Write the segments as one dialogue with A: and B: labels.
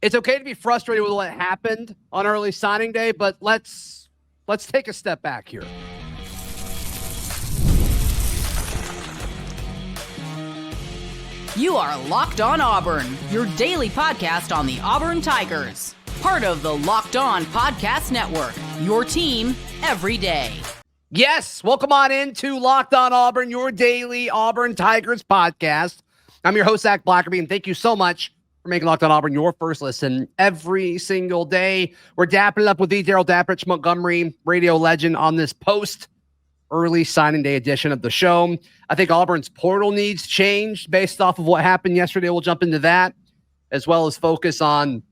A: it's okay to be frustrated with what happened on early signing day, but let's take a step back here.
B: You are Locked On Auburn, your daily podcast on the Auburn Tigers. Part of the Locked On Podcast Network, your team every day.
A: Yes, welcome on into Locked On Auburn, your daily Auburn Tigers podcast. I'm your host, Zac Blackerby, and thank you so much for making Locked On Auburn your first listen every single day. We're dapping it up with the Darrell Dapprich, Montgomery radio legend on this post-early signing day edition of the show. I think Auburn's portal needs changed based off of what happened yesterday. We'll jump into that, as well as focus on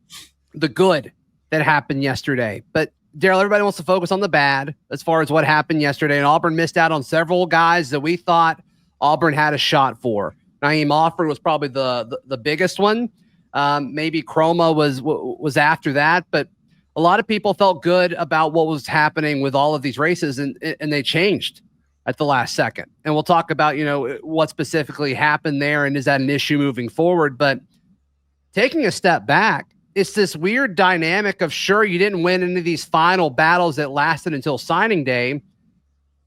A: the good that happened yesterday. But Darrell, everybody wants to focus on the bad as far as what happened yesterday, and Auburn missed out on several guys that we thought Auburn had a shot for. Naeem Offord was probably the biggest one. Maybe Kromah was after that, but a lot of people felt good about what was happening with all of these races, and they changed at the last second. And we'll talk about, what specifically happened there, and is that an issue moving forward? But taking a step back, it's this weird dynamic of, sure, you didn't win any of these final battles that lasted until signing day,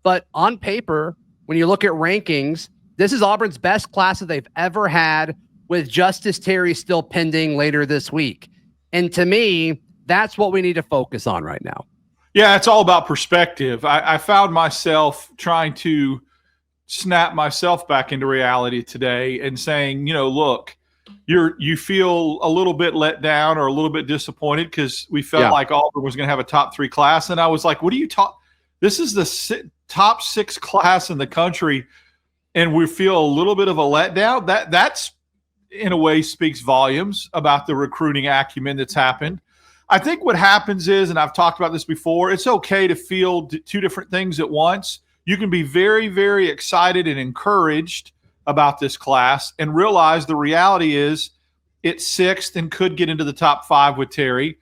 A: but on paper, when you look at rankings, this is Auburn's best class that they've ever had, with Justice Terry still pending later this week. And to me, that's what we need to focus on right now.
C: Yeah, it's all about perspective. I found myself trying to snap myself back into reality today and saying, look, you feel a little bit let down or a little bit disappointed because we felt like Auburn was going to have a top 3 class. And I was like, what are you talking? This is the top 6 class in the country, and we feel a little bit of a letdown. That's in a way speaks volumes about the recruiting acumen that's happened. I think what happens is, and I've talked about this before, it's okay to feel 2 different things at once. You can be very, very excited and encouraged about this class and realize the reality is it's 6th and could get into the top 5 with Terry.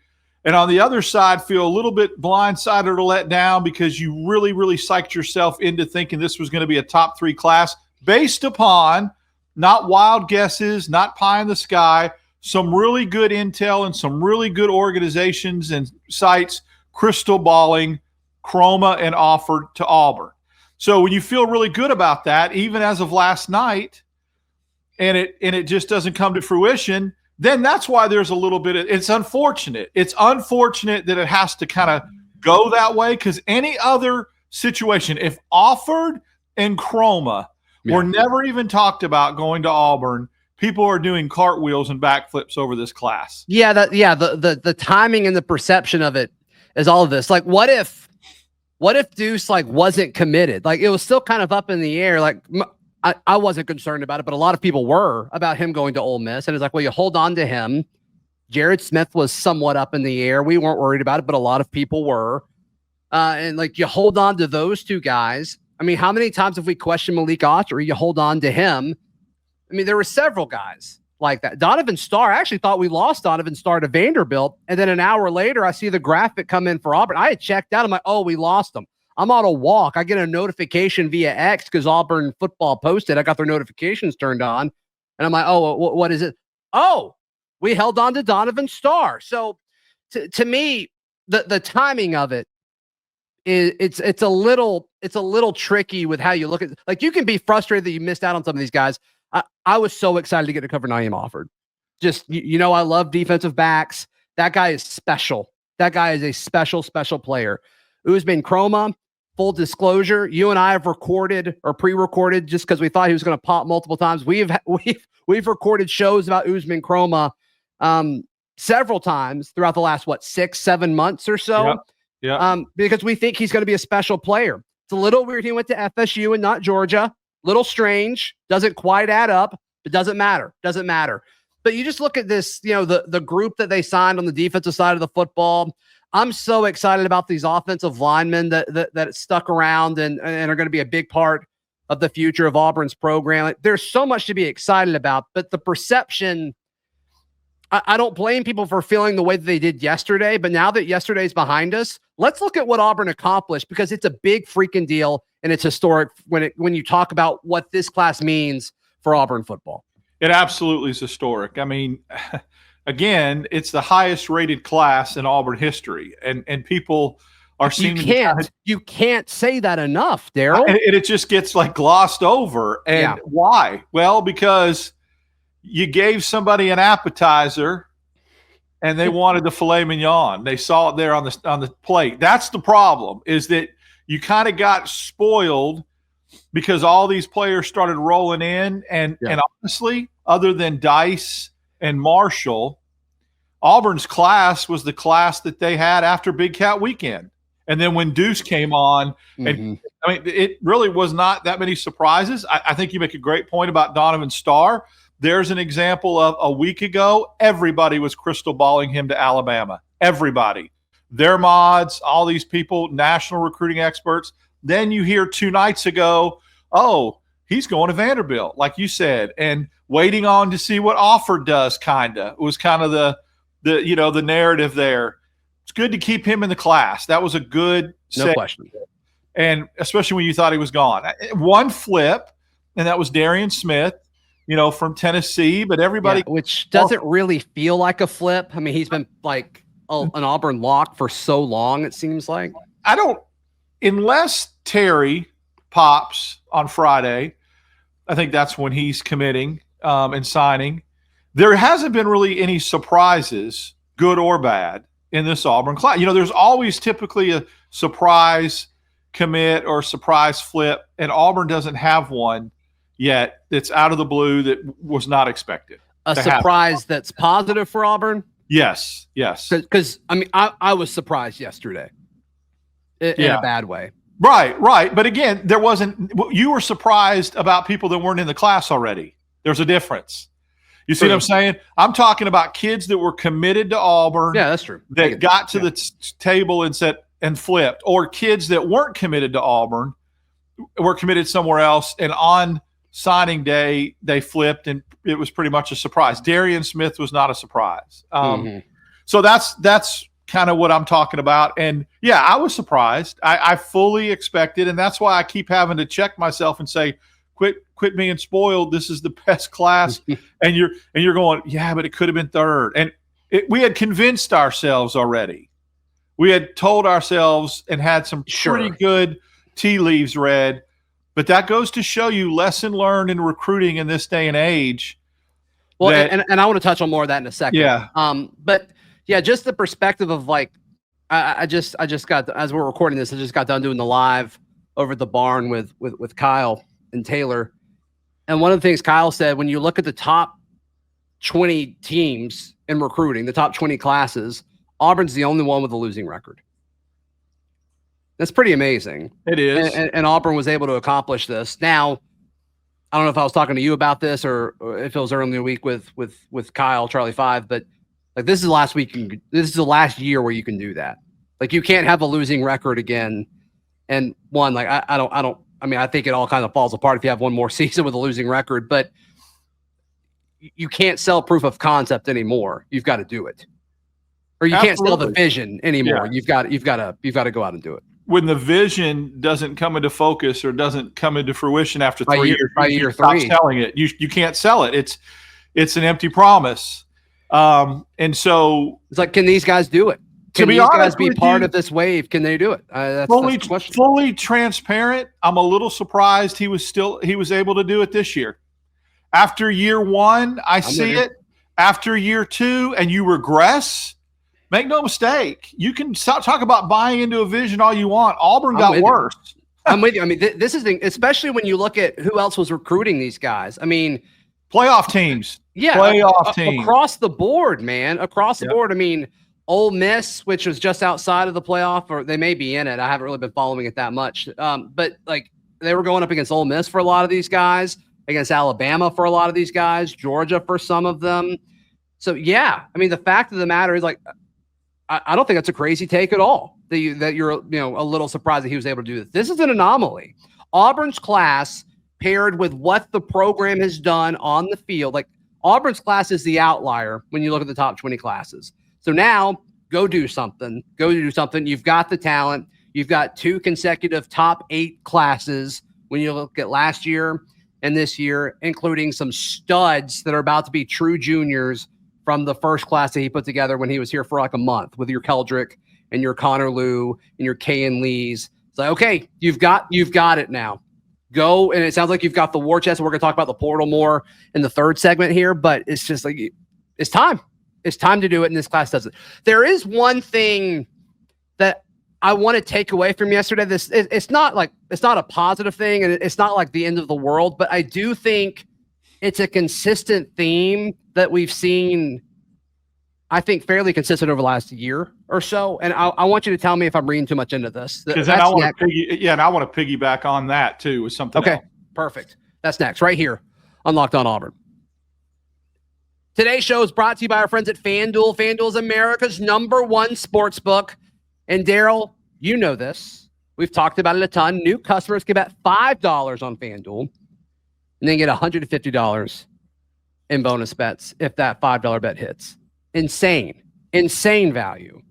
C: And on the other side, feel a little bit blindsided or let down because you really, really psyched yourself into thinking this was going to be a top 3 class based upon not wild guesses, not pie in the sky, some really good intel and some really good organizations and sites crystal balling Kromah and Offord to Auburn. So when you feel really good about that, even as of last night, and it just doesn't come to fruition, then that's why there's a little bit of, it's unfortunate. It's unfortunate that it has to kind of go that way, because any other situation, if Offord and Kromah were never even talked about going to Auburn, people are doing cartwheels and backflips over this class.
A: Yeah, the timing and the perception of it is all of this. Like, what if Deuce wasn't committed? Like, it was still kind of up in the air. Like, I wasn't concerned about it, but a lot of people were about him going to Ole Miss. And it's like, well, you hold on to him. Jared Smith was somewhat up in the air. We weren't worried about it, but a lot of people were. And you hold on to those 2 guys. I mean, how many times have we questioned Malik Autry? You hold on to him. I mean, there were several guys like that. Donovan Starr, I actually thought we lost Donovan Starr to Vanderbilt. And then an hour later, I see the graphic come in for Auburn. I had checked out. I'm like, oh, we lost him. I'm on a walk. I get a notification via X because Auburn football posted. I got their notifications turned on. And I'm like, oh, what is it? Oh, we held on to Donovan Starr. So to me, the timing of it is it's a little tricky with how you look at it. Like, you can be frustrated that you missed out on some of these guys. I was so excited to get to cover Naeem Offord. Just, I love defensive backs. That guy is special. That guy is a special, special player. Ousmane Kromah, full disclosure, you and I have recorded or pre-recorded just because we thought he was going to pop multiple times. We've recorded shows about Ousmane Kromah several times throughout the last 6-7 months or so.
C: Yeah.
A: Because we think he's going to be a special player. It's a little weird he went to FSU and not Georgia. Little strange. Doesn't quite add up. It doesn't matter. But you just look at this, the group that they signed on the defensive side of the football. I'm so excited about these offensive linemen that stuck around and are going to be a big part of the future of Auburn's program. There's so much to be excited about, but the perception, I don't blame people for feeling the way that they did yesterday, but now that yesterday's behind us, let's look at what Auburn accomplished, because it's a big freaking deal and it's historic when you talk about what this class means for Auburn football.
C: It absolutely is historic. I mean, again, it's the highest rated class in Auburn history, and people are seeming
A: you can't say that enough, Darrell.
C: And it just gets like glossed over. And why? Well, because you gave somebody an appetizer and they wanted the filet mignon. They saw it there on the plate. That's the problem, is that you kind of got spoiled because all these players started rolling in. And honestly, other than Dice and Marshall, Auburn's class was the class that they had after Big Cat Weekend. And then when Deuce came on, and I mean, it really was not that many surprises. I think you make a great point about Donovan Starr. There's an example of a week ago, everybody was crystal balling him to Alabama. Everybody. Their mods, all these people, national recruiting experts. Then you hear 2 nights ago, oh, he's going to Vanderbilt, like you said, and waiting on to see what Offord does, kind of. It was kind of the narrative there. It's good to keep him in the class. That was a good
A: no question.
C: And especially when you thought he was gone. One flip, and that was Darian Smith, from Tennessee, but everybody
A: which doesn't really feel like a flip. I mean, he's been like an Auburn lock for so long, it seems like.
C: I don't, unless Terry pops on Friday, I think that's when he's committing and signing. There hasn't been really any surprises, good or bad, in this Auburn class. There's always typically a surprise commit or surprise flip, and Auburn doesn't have one yet that's out of the blue that was not expected.
A: A surprise that's positive for Auburn?
C: Yes.
A: Because, I mean, I was surprised yesterday in a bad way.
C: Right. But again, you were surprised about people that weren't in the class already. There's a difference. You see what I'm saying? I'm talking about kids that were committed to Auburn.
A: Yeah, that's true.
C: That got to the table and said and flipped, or kids that weren't committed to Auburn, were committed somewhere else, and on signing day they flipped, and it was pretty much a surprise. Darian Smith was not a surprise. So that's kind of what I'm talking about. And yeah, I was surprised. I fully expected, and that's why I keep having to check myself and say, quit being spoiled. This is the best class. and you're going, yeah, but it could have been third. And we had convinced ourselves already. We had told ourselves and had some pretty good tea leaves read. But that goes to show you lesson learned in recruiting in this day and age.
A: Well, and I want to touch on more of that in a second.
C: Yeah.
A: But yeah, just the perspective of like, I just got, as we're recording this, I just got done doing the live over at the barn with Kyle and Taylor. And one of the things Kyle said, when you look at the top 20 teams in recruiting, the top 20 classes, Auburn's the only one with a losing record. That's pretty amazing.
C: It is.
A: And Auburn was able to accomplish this. Now, I don't know if I was talking to you about this or if it was early in the week with Kyle, Charlie 5, but like this is the last week. This is the last year where you can do that. Like you can't have a losing record again. And one, like I think it all kind of falls apart if you have one more season with a losing record, but you can't sell proof of concept anymore. You've got to do it. Or you can't sell the vision anymore. Yeah. You've got to go out and do it.
C: When the vision doesn't come into focus or doesn't come into fruition after 3 years,
A: by year
C: stop
A: 3,
C: selling it. You can't sell it. It's an empty promise. And so
A: it's like, can these guys do it? Can these guys be part of this wave? Can they do it? That's the question.
C: Fully transparent. I'm a little surprised he was able to do it this year. After year 1, I see it. After year 2, and you regress. Make no mistake. You can talk about buying into a vision all you want. Auburn got worse.
A: I'm with you. I mean, this is especially when you look at who else was recruiting these guys. I mean,
C: playoff teams.
A: Yeah,
C: playoff teams
A: across the board, man. Across the board. I mean, Ole Miss, which was just outside of the playoff, or they may be in it. I haven't really been following it that much. But like they were going up against Ole Miss for a lot of these guys, against Alabama for a lot of these guys, Georgia for some of them. So yeah, I mean, the fact of the matter is, like, I don't think that's a crazy take at all. That you're a little surprised that he was able to do this. This is an anomaly. Auburn's class paired with what the program has done on the field, like Auburn's class is the outlier when you look at the top 20 classes. So now go do something. You've got the talent. You've got 2 consecutive top 8 classes when you look at last year and this year, including some studs that are about to be true juniors from the first class that he put together when he was here for like a month with your Keldrick and your Connor Liu and your Kayan Lees. It's like, okay, you've got it now. Go, and it sounds like you've got the war chest. We're going to talk about the portal more in the third segment here, but it's just like it's time. It's time to do it, and this class does it. There is one thing that I want to take away from yesterday. It's not a positive thing, and it's not like the end of the world, but I do think it's a consistent theme that we've seen, I think, fairly consistent over the last year or so. And I want you to tell me if I'm reading too much into this.
C: Because then I want to piggyback on that too with something else.
A: Perfect. That's next right here on Locked On Auburn. Today's show is brought to you by our friends at FanDuel. FanDuel is America's #1 sports book. And Darrell, you know this. We've talked about it a ton. New customers can bet $5 on FanDuel and then get $150 in bonus bets if that $5 bet hits. Insane value.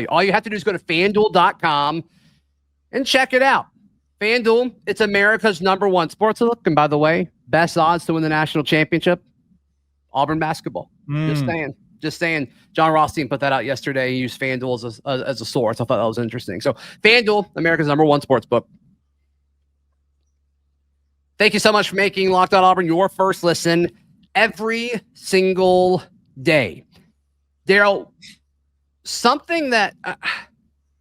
A: All you have to do is go to FanDuel.com and check it out. FanDuel, it's America's #1 sports book. And by the way, best odds to win the national championship, Auburn basketball. Just saying. John Rothstein put that out yesterday. He used FanDuel as a source. I thought that was interesting. So FanDuel, America's #1 sports book. Thank you so much for making Locked On Auburn your first listen every single day. Darrell, something that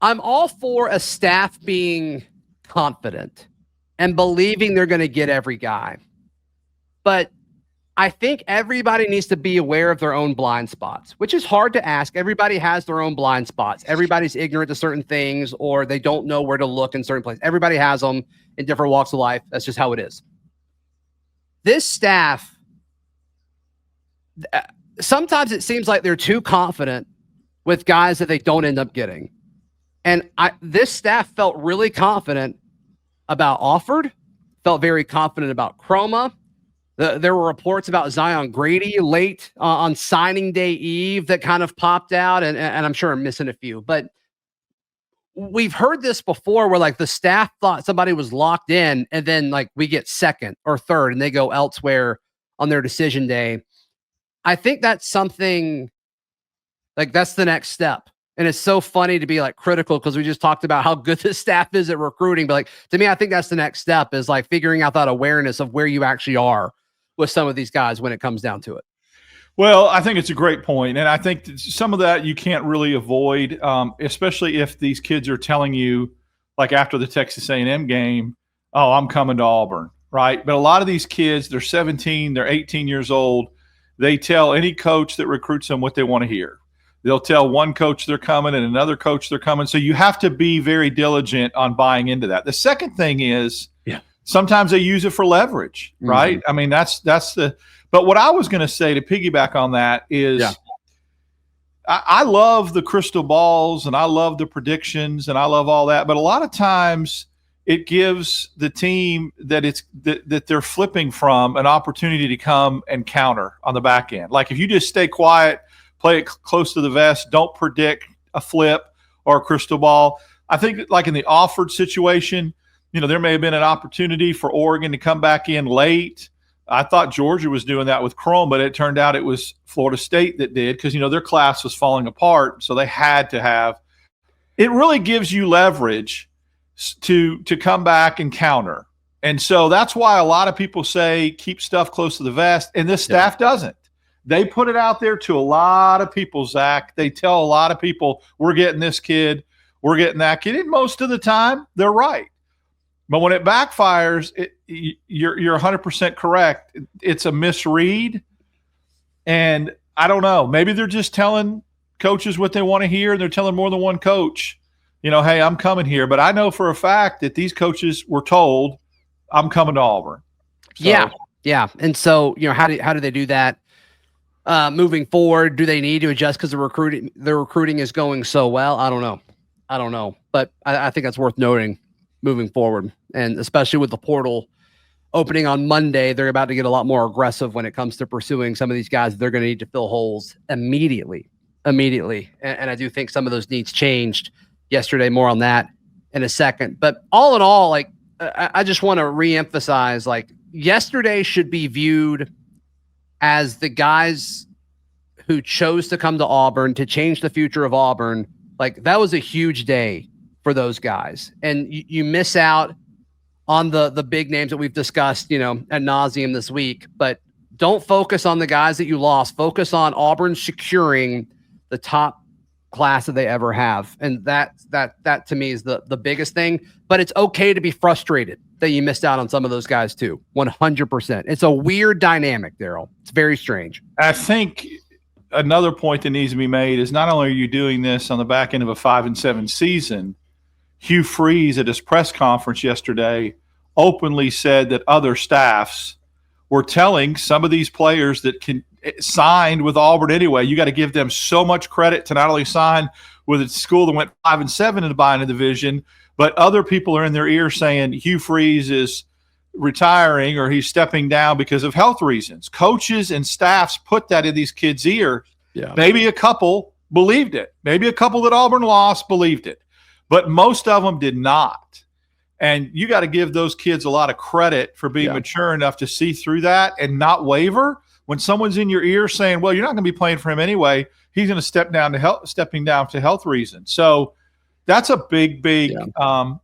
A: I'm all for a staff being confident and believing they're going to get every guy. But I think everybody needs to be aware of their own blind spots, which is hard to ask. Everybody has their own blind spots. Everybody's ignorant to certain things, or they don't know where to look in certain places. Everybody has them in different walks of life. That's just how it is. This staff, sometimes it seems like they're too confident with guys that they don't end up getting. And this staff felt really confident about Offord, felt very confident about Kromah. There were reports about Zion Grady late on signing day eve that kind of popped out, and I'm sure I'm missing a few. But we've heard this before where like the staff thought somebody was locked in, and then like we get second or third and they go elsewhere on their decision day. I think that's something like that's the next step. And it's so funny to be like critical because we just talked about how good the staff is at recruiting. But like to me, I think that's the next step is like figuring out that awareness of where you actually are with some of these guys when it comes down to it.
C: Well, I think it's a great point. And I think some of that you can't really avoid, especially if these kids are telling you, like after the Texas A&M game, oh, I'm coming to Auburn, right? But a lot of these kids, they're 17, they're 18 years old. They tell any coach that recruits them what they want to hear. They'll tell one coach they're coming and another coach they're coming. So you have to be very diligent on buying into that. The second thing is sometimes they use it for leverage, right? I mean, that's the – but what I was going to say to piggyback on that is I love the crystal balls and I love the predictions and I love all that. But a lot of times it gives the team that they're flipping from an opportunity to come and counter on the back end. Like if you just stay quiet, play it close to the vest, don't predict a flip or a crystal ball. I think like in the Offord situation, you know, there may have been an opportunity for Oregon to come back in late. I thought Georgia was doing that with Kromah, but it turned out it was Florida State that did because, you know, their class was falling apart. So they had to have – it really gives you leverage to come back and counter. And so that's why a lot of people say keep stuff close to the vest, and this staff doesn't. They put it out there to a lot of people, Zach. They tell a lot of people, we're getting this kid, we're getting that kid. And most of the time, they're right. But when it backfires, you're 100% correct. It's a misread. And I don't know. Maybe they're just telling coaches what they want to hear, and they're telling more than one coach, you know, hey, I'm coming here. But I know for a fact that these coaches were told, I'm coming to Auburn. So,
A: yeah. And so, you know, how do they do that? Moving forward, do they need to adjust because the recruiting is going so well? I don't know. But I think that's worth noting moving forward. And especially with the portal opening on Monday, they're about to get a lot more aggressive when it comes to pursuing some of these guys. They're going to need to fill holes immediately. And I do think some of those needs changed yesterday. More on that in a second. But all in all, like, I just want to reemphasize, like, yesterday should be viewed as the guys who chose to come to Auburn to change the future of Auburn, like that was a huge day for those guys. And you miss out on the big names that we've discussed, ad nauseum this week, but don't focus on the guys that you lost. Focus on Auburn securing the top class that they ever have. And that to me is the biggest thing, but it's okay to be frustrated that you missed out on some of those guys too. 100%. It's a weird dynamic, Darrell. It's very strange.
C: I think another point that needs to be made is not only are you doing this on the back end of a 5-7 season, Hugh Freeze at his press conference yesterday openly said that other staffs were telling some of these players that signed with Auburn anyway, you got to give them so much credit to not only sign with a school that went 5-7 in the Bynum division, but other people are in their ear saying Hugh Freeze is retiring or he's stepping down because of health reasons. Coaches and staffs put that in these kids' ear.
A: Yeah.
C: Maybe a couple believed it. Maybe a couple that Auburn lost believed it, but most of them did not. And you got to give those kids a lot of credit for being mature enough to see through that and not waver. When someone's in your ear saying, well, you're not going to be playing for him anyway, he's going to stepping down to health reasons. So that's a big, I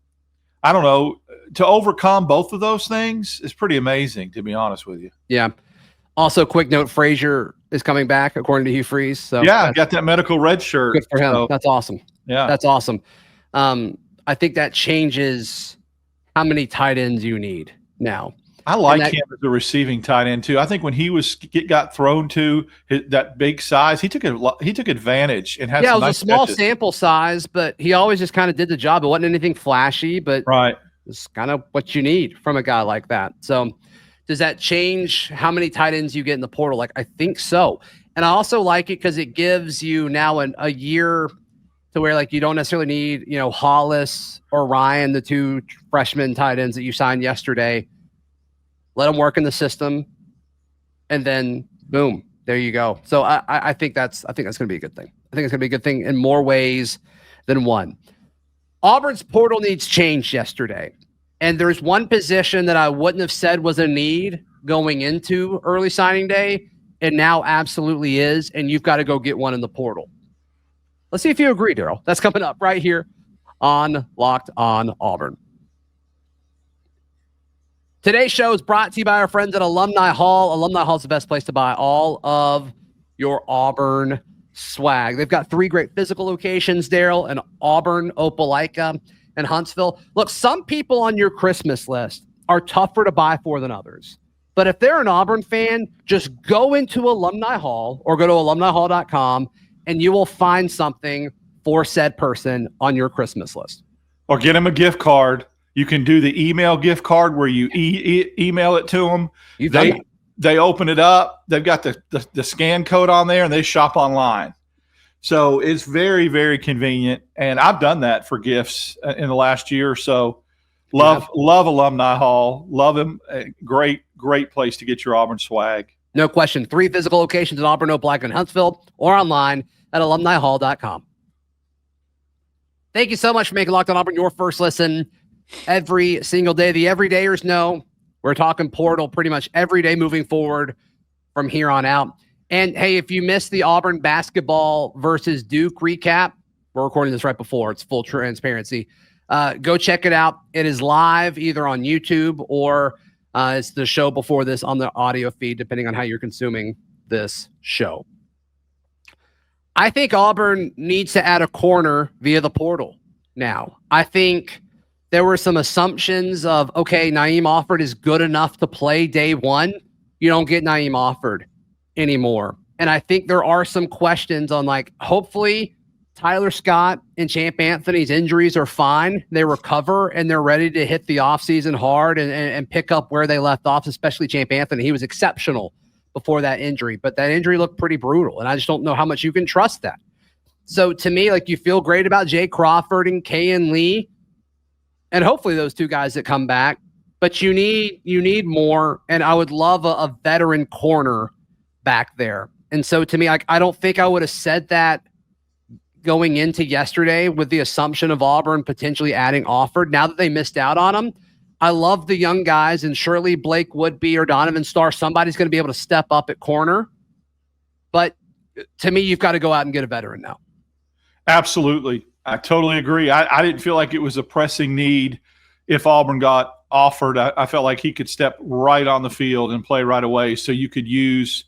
C: don't know, to overcome both of those things is pretty amazing, to be honest with you.
A: Yeah. Also, quick note, Frazier is coming back, according to Hugh Freeze. So
C: yeah, got that medical red shirt.
A: Good for him.
C: So,
A: that's awesome.
C: Yeah.
A: That's awesome. I think that changes how many tight ends you need now.
C: I like him as a receiving tight end too. I think when he got thrown to that big size, he took advantage and had. Yeah,
A: it was a small sample size, but he always just kind of did the job. It wasn't anything flashy, but it's kind of what you need from a guy like that. So, does that change how many tight ends you get in the portal? Like, I think so, and I also like it because it gives you now a year to where like you don't necessarily need Hollis or Ryan, the two freshman tight ends that you signed yesterday. Let them work in the system, and then boom, there you go. So I think that's going to be a good thing. I think it's going to be a good thing in more ways than one. Auburn's portal needs changed yesterday, and there's one position that I wouldn't have said was a need going into early signing day, and now absolutely is, and you've got to go get one in the portal. Let's see if you agree, Darrell. That's coming up right here on Locked On Auburn. Today's show is brought to you by our friends at Alumni Hall. Alumni Hall is the best place to buy all of your Auburn swag. They've got 3 great physical locations, Darrell, in Auburn, Opelika, and Huntsville. Look, some people on your Christmas list are tougher to buy for than others. But if they're an Auburn fan, just go into Alumni Hall or go to alumnihall.com and you will find something for said person on your Christmas list.
C: Or get them a gift card. You can do the email gift card where you email it to them. They open it up. They've got the scan code on there, and they shop online. So it's very, very convenient. And I've done that for gifts in the last year or so. Love Alumni Hall. Love them. Great place to get your Auburn swag.
A: No question. 3 physical locations in Auburn, Opelika, and Huntsville, or online at alumnihall.com. Thank you so much for making Locked On Auburn your first listen every single day. The everydayers know we're talking portal pretty much every day moving forward from here on out. And hey, if you missed the Auburn basketball versus Duke recap, we're recording this right before. It's full transparency. Go check it out. It is live either on YouTube or it's the show before this on the audio feed, depending on how you're consuming this show. I think Auburn needs to add a corner via the portal now. I think there were some assumptions of, okay, Naeem Offord is good enough to play day one. You don't get Naeem Offord anymore. And I think there are some questions on, like, hopefully Tyler Scott and Champ Anthony's injuries are fine. They recover and they're ready to hit the offseason hard and pick up where they left off, especially Champ Anthony. He was exceptional before that injury, but that injury looked pretty brutal. And I just don't know how much you can trust that. So to me, like, you feel great about Jay Crawford and Kayan Lee, and hopefully those 2 guys that come back, but you need more. And I would love a veteran corner back there. And so to me, like, I don't think I would have said that going into yesterday with the assumption of Auburn potentially adding Offord. Now that they missed out on him, I love the young guys, and surely Blake Woodby or Donovan Starr, somebody's going to be able to step up at corner. But to me, you've got to go out and get a veteran now.
C: Absolutely. I totally agree. I didn't feel like it was a pressing need if Auburn got Offord. I felt like he could step right on the field and play right away. So you could use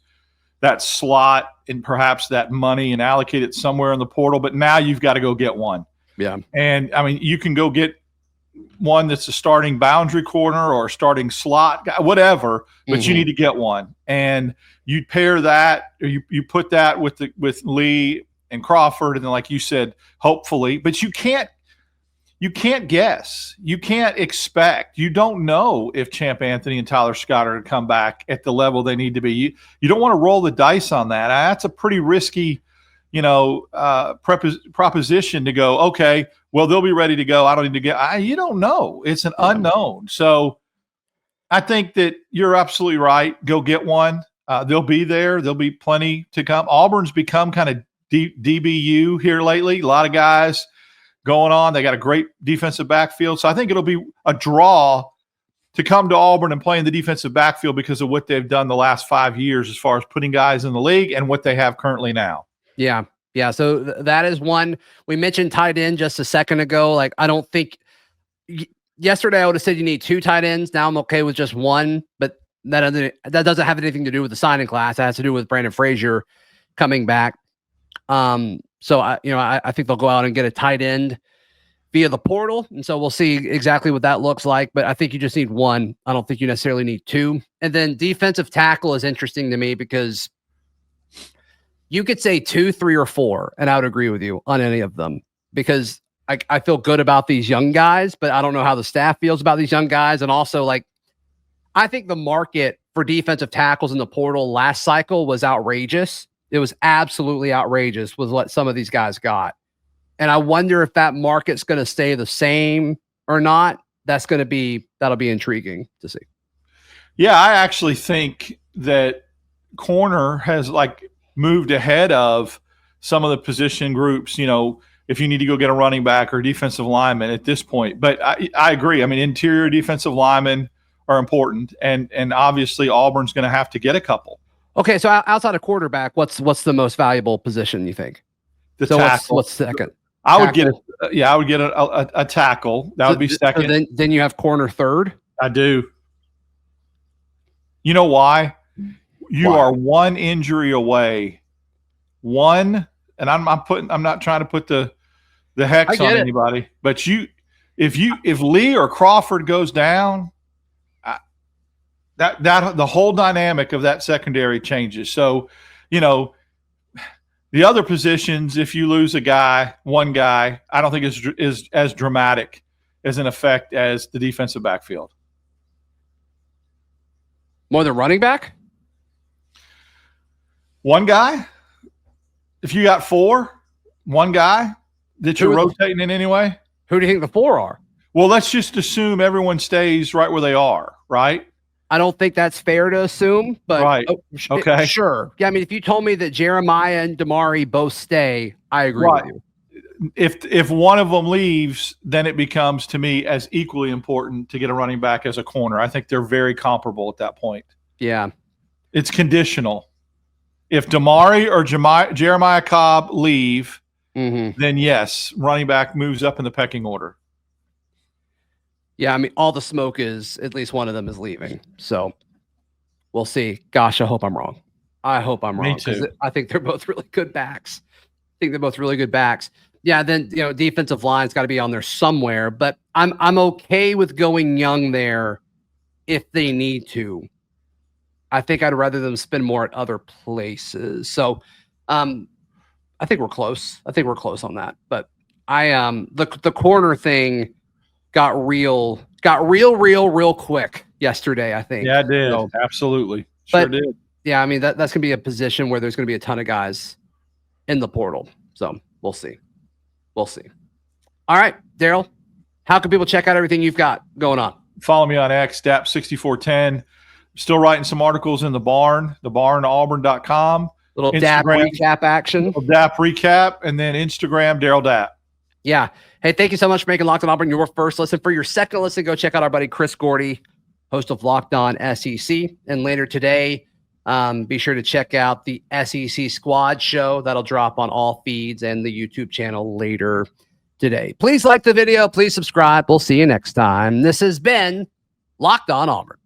C: that slot and perhaps that money and allocate it somewhere in the portal. But now you've got to go get one.
A: Yeah.
C: And, I mean, you can go get one that's a starting boundary corner or a starting slot guy, whatever, but you need to get one. And you pair that, or you put that with Lee and Crawford, and then, like you said, hopefully. But you can't guess. You can't expect. You don't know if Champ Anthony and Tyler Scott are going to come back at the level they need to be. You don't want to roll the dice on that. That's a pretty risky, proposition to go, okay, well, they'll be ready to go. I don't need to get – you don't know. It's an unknown. So I think that you're absolutely right. Go get one. They'll be there. There'll be plenty to come. Auburn's become kind of DBU here lately. A lot of guys going on. They got a great defensive backfield. So I think it'll be a draw to come to Auburn and play in the defensive backfield because of what they've done the last 5 years as far as putting guys in the league and what they have currently now.
A: Yeah. Yeah. So that is one. We mentioned tight end just a second ago. Like, I don't think yesterday I would have said you need 2 tight ends. Now I'm okay with just one, but that doesn't have anything to do with the signing class. It has to do with Brandon Frazier coming back. So I think they'll go out and get a tight end via the portal. And so we'll see exactly what that looks like, but I think you just need one. I don't think you necessarily need 2. And then defensive tackle is interesting to me because you could say 2, 3, or 4, and I would agree with you on any of them because I feel good about these young guys, but I don't know how the staff feels about these young guys. And also, like, I think the market for defensive tackles in the portal last cycle was outrageous. It was absolutely outrageous with what some of these guys got. And I wonder if that market's going to stay the same or not. That'll be intriguing to see.
C: Yeah, I actually think that corner has moved ahead of some of the position groups, if you need to go get a running back or defensive lineman at this point. But I agree. I mean, interior defensive linemen are important. And obviously Auburn's going to have to get a couple.
A: Okay, so outside of quarterback, what's the most valuable position you think?
C: Tackle.
A: What's second?
C: I would get a tackle. That would be second.
A: So then you have corner third.
C: I do. You know why? You are one injury away. One, and I'm not trying to put the hex on anybody, but if Lee or Crawford goes down, that the whole dynamic of that secondary changes. So, the other positions, if you lose one guy, I don't think is as dramatic as an effect as the defensive backfield.
A: More than running back?
C: One guy? If you got 4, one guy that you're rotating in anyway?
A: Who do you think the 4 are?
C: Well, let's just assume everyone stays right where they are, right?
A: I don't think that's fair to assume, but
C: right. Okay.
A: Sure. Yeah, I mean, if you told me that Jeremiah and Damari both stay, I agree with you.
C: If one of them leaves, then it becomes, to me, as equally important to get a running back as a corner. I think they're very comparable at that point.
A: Yeah.
C: It's conditional. If Damari or Jeremiah Cobb leave, then yes, running back moves up in the pecking order.
A: Yeah, I mean, all the smoke is at least one of them is leaving. So we'll see. Gosh, I hope I'm wrong. I hope I'm wrong.
C: Me too.
A: I think they're both really good backs. Yeah, then defensive line's got to be on there somewhere, but I'm okay with going young there if they need to. I think I'd rather them spend more at other places. So I think we're close. On that. But the corner thing got real quick yesterday, I think.
C: Yeah, it did. So, absolutely. Sure did.
A: Yeah, I mean, that's going to be a position where there's going to be a ton of guys in the portal. So we'll see. All right, Darrell, how can people check out everything you've got going on?
C: Follow me on X, DAP6410. Still writing some articles in the barn, thebarnauburn.com.
A: Little DAP recap action.
C: Little DAP recap, and then Instagram, Darrell Dap.
A: Yeah. Hey, thank you so much for making Locked On Auburn your first listen. For your second listen, go check out our buddy Chris Gordy, host of Locked On SEC. And later today, Be sure to check out the SEC Squad show. That'll drop on all feeds and the YouTube channel later today. Please like the video. Please subscribe. We'll see you next time. This has been Locked On Auburn.